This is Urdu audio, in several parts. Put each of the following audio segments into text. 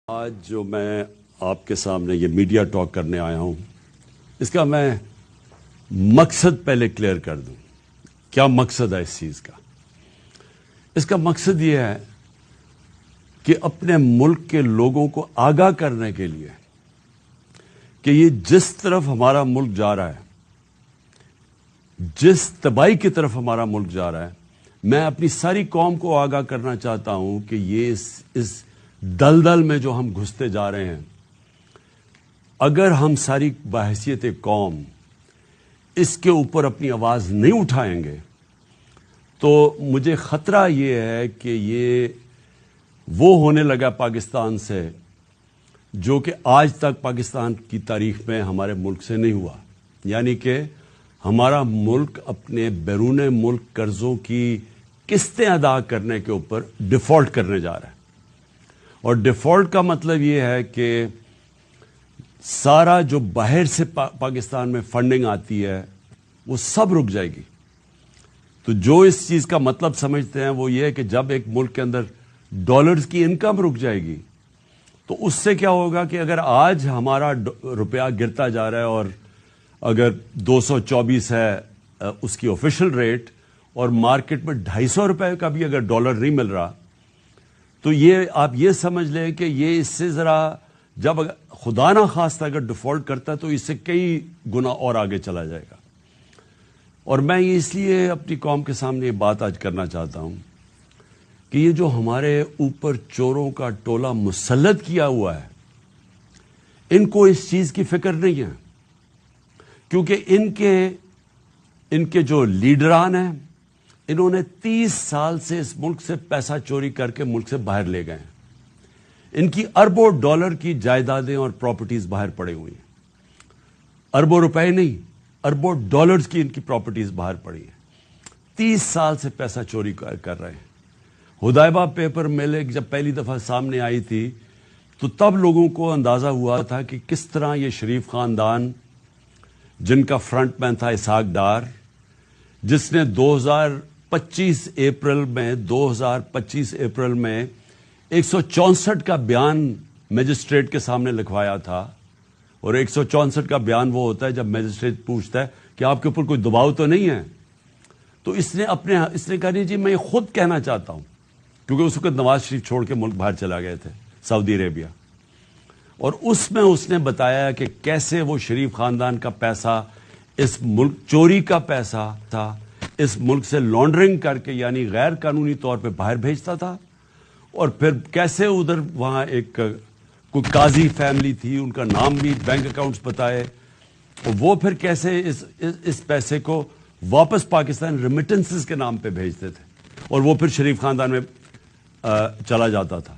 آج جو میں آپ کے سامنے یہ میڈیا ٹاک کرنے آیا ہوں، اس کا میں مقصد پہلے کلیئر کر دوں۔ کیا مقصد ہے اس چیز کا؟ اس کا مقصد یہ ہے کہ اپنے ملک کے لوگوں کو آگاہ کرنے کے لیے کہ یہ جس طرف ہمارا ملک جا رہا ہے، جس تباہی کی طرف ہمارا ملک جا رہا ہے، میں اپنی ساری قوم کو آگاہ کرنا چاہتا ہوں کہ یہ اس دلدل میں جو ہم گھستے جا رہے ہیں، اگر ہم ساری بحیثیت قوم اس کے اوپر اپنی آواز نہیں اٹھائیں گے تو مجھے خطرہ یہ ہے کہ یہ وہ ہونے لگا پاکستان سے جو کہ آج تک پاکستان کی تاریخ میں ہمارے ملک سے نہیں ہوا، یعنی کہ ہمارا ملک اپنے بیرون ملک قرضوں کی قسطیں ادا کرنے کے اوپر ڈیفالٹ کرنے جا رہا ہے۔ اور ڈیفالٹ کا مطلب یہ ہے کہ سارا جو باہر سے پاکستان میں فنڈنگ آتی ہے وہ سب رک جائے گی۔ تو جو اس چیز کا مطلب سمجھتے ہیں وہ یہ ہے کہ جب ایک ملک کے اندر ڈالرز کی انکم رک جائے گی تو اس سے کیا ہوگا کہ اگر آج ہمارا روپیہ گرتا جا رہا ہے اور اگر 224 ہے اس کی آفیشل ریٹ اور مارکیٹ میں 250 روپے کا بھی اگر ڈالر نہیں مل رہا، تو یہ آپ یہ سمجھ لیں کہ یہ اس سے ذرا جب خدا نہ خواستہ اگر ڈیفالٹ کرتا ہے تو اس سے کئی گنا اور آگے چلا جائے گا۔ اور میں یہ اس لیے اپنی قوم کے سامنے یہ بات آج کرنا چاہتا ہوں کہ یہ جو ہمارے اوپر چوروں کا ٹولہ مسلط کیا ہوا ہے، ان کو اس چیز کی فکر نہیں ہے، کیونکہ ان کے جو لیڈران ہیں انہوں نے 30 سال سے اس ملک سے پیسہ چوری کر کے ملک سے باہر لے گئے ہیں۔ ان کی اربوں ڈالر کی جائیدادیں اور پراپرٹیز باہر پڑے ہوئی ہیں، اربوں روپے نہیں، اربوں ڈالرز کی ان کی پراپرٹیز باہر پڑی ہیں۔ 30 سال سے پیسہ چوری کر رہے ہیں۔ حدیبیہ پیپر مل جب پہلی دفعہ سامنے آئی تھی تو تب لوگوں کو اندازہ ہوا تھا کہ کس طرح یہ شریف خاندان، جن کا فرنٹ مین تھا اسحاق ڈار، جس نے 2025 اپریل میں 164 کا بیان میجسٹریٹ کے سامنے لکھوایا تھا۔ اور 164 کا بیان وہ ہوتا ہے جب میجسٹریٹ پوچھتا ہے کہ آپ کے اوپر کوئی دباؤ تو نہیں ہے، تو اس نے کہا نہیں جی میں یہ خود کہنا چاہتا ہوں، کیونکہ اس وقت نواز شریف چھوڑ کے ملک باہر چلا گئے تھے سعودی عربیہ، اور اس میں اس نے بتایا کہ کیسے وہ شریف خاندان کا پیسہ، اس ملک چوری کا پیسہ تھا، اس ملک سے لانڈرنگ کر کے یعنی غیر قانونی طور پہ باہر بھیجتا تھا، اور پھر کیسے ادھر وہاں ایک کوئی قاضی فیملی تھی، ان کا نام بھی بینک اکاؤنٹس بتائے، اور وہ پھر کیسے اس پیسے کو واپس پاکستان ریمیٹنسز کے نام پہ بھیجتے تھے، اور وہ پھر شریف خاندان میں چلا جاتا تھا۔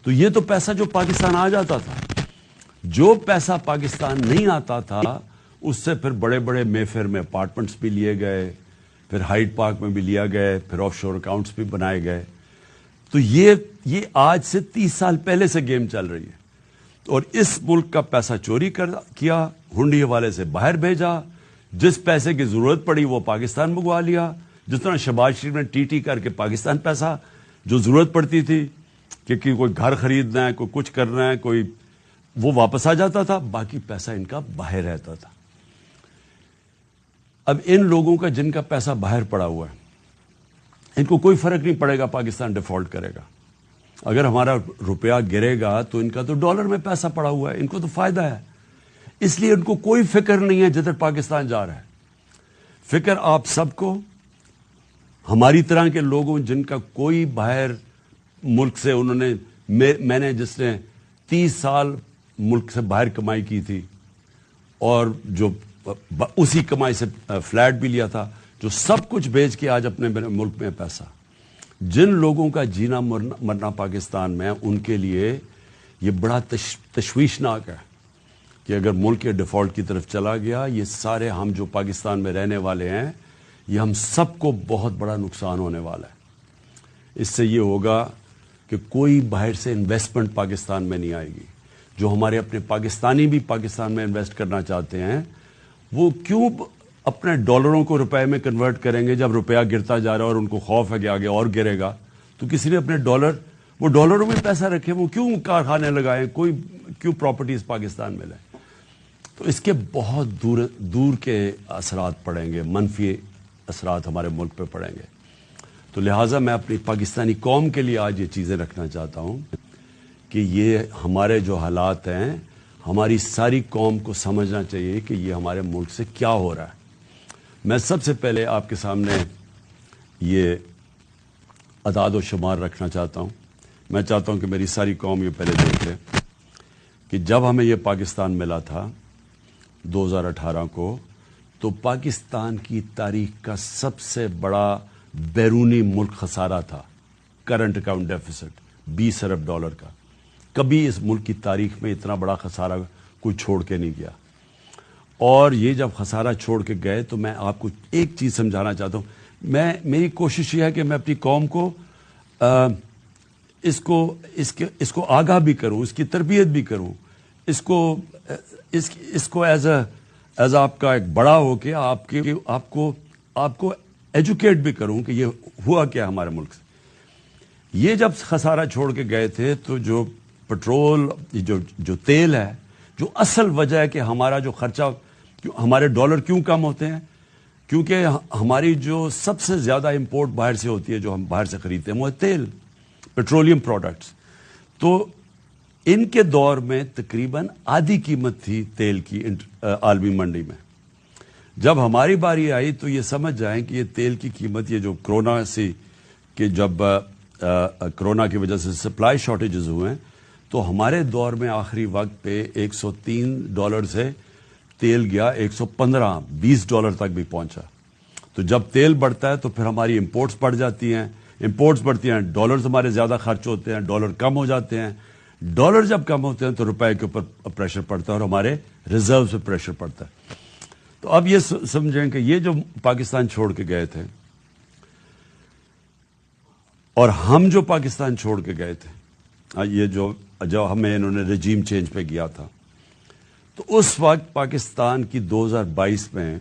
تو یہ تو پیسہ جو پاکستان آ جاتا تھا، جو پیسہ پاکستان نہیں آتا تھا اس سے پھر بڑے بڑے مے فیئر میں اپارٹمنٹس بھی لیے گئے، پھر ہائیڈ پارک میں بھی لیا گئے، پھر آف شور اکاؤنٹس بھی بنائے گئے۔ تو یہ آج سے 30 سال پہلے سے گیم چل رہی ہے، اور اس ملک کا پیسہ چوری کیا، ہنڈی حوالے سے باہر بھیجا، جس پیسے کی ضرورت پڑی وہ پاکستان منگوا لیا، جس طرح شہباز شریف نے ٹی کر کے پاکستان پیسہ جو ضرورت پڑتی تھی کہ کوئی گھر خریدنا ہے، کوئی کچھ کرنا ہے، کوئی وہ واپس آ جاتا تھا، باقی پیسہ ان کا باہر رہتا تھا۔ اب ان لوگوں کا جن کا پیسہ باہر پڑا ہوا ہے، ان کو کوئی فرق نہیں پڑے گا پاکستان ڈیفالٹ کرے گا۔ اگر ہمارا روپیہ گرے گا تو ان کا تو ڈالر میں پیسہ پڑا ہوا ہے، ان کو تو فائدہ ہے، اس لیے ان کو کوئی فکر نہیں ہے جدھر پاکستان جا رہا ہے۔ فکر آپ سب کو، ہماری طرح کے لوگوں جن کا کوئی باہر ملک سے انہوں نے میں نے جس نے 30 سال ملک سے باہر کمائی کی تھی اور جو اسی کمائی سے فلیٹ بھی لیا تھا، جو سب کچھ بیچ کے آج اپنے ملک میں پیسہ، جن لوگوں کا جینا مرنا پاکستان میں، ان کے لیے یہ بڑا تشویشناک ہے کہ اگر ملک کے ڈیفالٹ کی طرف چلا گیا، یہ سارے ہم جو پاکستان میں رہنے والے ہیں، یہ ہم سب کو بہت بڑا نقصان ہونے والا ہے۔ اس سے یہ ہوگا کہ کوئی باہر سے انویسٹمنٹ پاکستان میں نہیں آئے گی۔ جو ہمارے اپنے پاکستانی بھی پاکستان میں انویسٹ کرنا چاہتے ہیں، وہ کیوں اپنے ڈالروں کو روپے میں کنورٹ کریں گے جب روپیہ گرتا جا رہا ہے اور ان کو خوف ہے کہ آگے اور گرے گا؟ تو کسی نے اپنے ڈالر وہ ڈالروں میں پیسہ رکھے, وہ کیوں کارخانے لگائیں, کوئی کیوں پراپرٹیز پاکستان میں لائیں. تو اس کے بہت دور کے اثرات پڑیں گے, منفی اثرات ہمارے ملک پہ پڑیں گے. تو لہٰذا میں اپنی پاکستانی قوم کے لیے آج یہ چیزیں رکھنا چاہتا ہوں کہ یہ ہمارے جو حالات ہیں, ہماری ساری قوم کو سمجھنا چاہیے کہ یہ ہمارے ملک سے کیا ہو رہا ہے. میں سب سے پہلے آپ کے سامنے یہ اعداد و شمار رکھنا چاہتا ہوں. میں چاہتا ہوں کہ میری ساری قوم یہ پہلے دیکھ لے کہ جب ہمیں یہ پاکستان ملا تھا 2018 کو, تو پاکستان کی تاریخ کا سب سے بڑا بیرونی ملک خسارہ تھا کرنٹ اکاؤنٹ ڈیفیسٹ, 20 ارب ڈالر کا. کبھی اس ملک کی تاریخ میں اتنا بڑا خسارہ کوئی چھوڑ کے نہیں گیا. اور یہ جب خسارہ چھوڑ کے گئے تو میں آپ کو ایک چیز سمجھانا چاہتا ہوں. میری کوشش یہ ہے کہ میں اپنی قوم کو اس کو آگاہ بھی کروں, اس کی تربیت بھی کروں, اس کو ایز آپ کا ایک بڑا ہو کے آپ کو ایجوکیٹ بھی کروں کہ یہ ہوا کیا ہمارے ملک سے. یہ جب خسارہ چھوڑ کے گئے تھے تو جو پٹرول, جو تیل ہے, جو اصل وجہ ہے کہ ہمارا جو خرچہ, ہمارے ڈالر کیوں کم ہوتے ہیں, کیونکہ ہماری جو سب سے زیادہ امپورٹ باہر سے ہوتی ہے, جو ہم باہر سے خریدتے ہیں, وہ ہے تیل, پیٹرولیم پروڈکٹس. تو ان کے دور میں تقریباً آدھی قیمت تھی تیل کی عالمی منڈی میں. جب ہماری باری آئی تو یہ سمجھ جائیں کہ یہ تیل کی قیمت, یہ جو کرونا سے کہ جب کرونا کی وجہ سے سپلائی شارٹیجز ہوئے ہیں, تو ہمارے دور میں آخری وقت پہ $103 سے تیل گیا 115, $20 تک بھی پہنچا. تو جب تیل بڑھتا ہے تو پھر ہماری امپورٹس بڑھ جاتی ہیں, امپورٹس بڑھتی ہیں, ڈالرز ہمارے زیادہ خرچ ہوتے ہیں, ڈالر کم ہو جاتے ہیں. ڈالر جب کم ہوتے ہیں تو روپے کے اوپر پریشر پڑتا ہے اور ہمارے ریزرو پہ پریشر پڑتا ہے. تو اب یہ سمجھیں کہ یہ جو پاکستان چھوڑ کے گئے تھے اور ہم جو پاکستان چھوڑ کے گئے تھے, یہ جو ہمیں انہوں نے رجیم چینج پہ کیا تھا, تو اس وقت پاکستان کی 2022 میں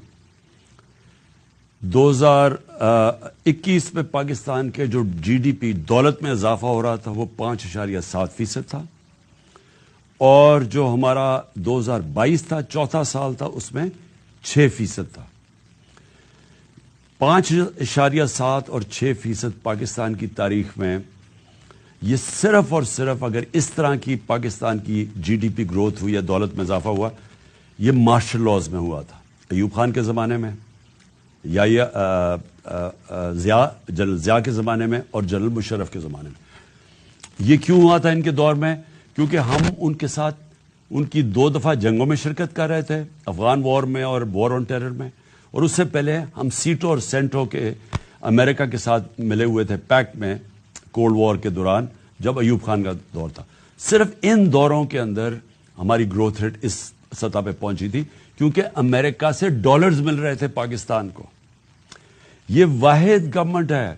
2021 میں پاکستان کے جو جی ڈی پی دولت میں اضافہ ہو رہا تھا وہ 5.7% تھا, اور جو ہمارا 2022 تھا, چوتھا سال تھا, اس میں 6% تھا. 5.7 اور 6% پاکستان کی تاریخ میں, یہ صرف اور صرف اگر اس طرح کی پاکستان کی جی ڈی پی گروتھ ہوئی یا دولت میں اضافہ ہوا, یہ مارشل لاز میں ہوا تھا, ایوب خان کے زمانے میں, یا جنرل ضیاء کے زمانے میں اور جنرل مشرف کے زمانے میں. یہ کیوں ہوا تھا ان کے دور میں؟ کیونکہ ہم ان کے ساتھ ان کی 2 دفعہ جنگوں میں شرکت کر رہے تھے, افغان وار میں اور وار آن ٹیرر میں, اور اس سے پہلے ہم سیٹو اور سینٹو کے امریکہ کے ساتھ ملے ہوئے تھے پیکٹ میں کولڈ وار کے دوران جب ایوب خان کا دور تھا. صرف ان دوروں کے اندر ہماری گروتھ ریٹ اس سطح پہ پہنچی تھی کیونکہ امریکہ سے ڈالرز مل رہے تھے پاکستان کو. یہ واحد گورنمنٹ ہے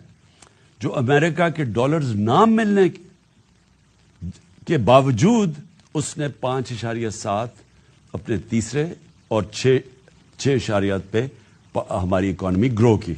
جو امریکہ کے ڈالرز نہ ملنے کے باوجود اس نے 5.7 اپنے تیسرے اور 6.8 پہ ہماری اکانومی گرو کی.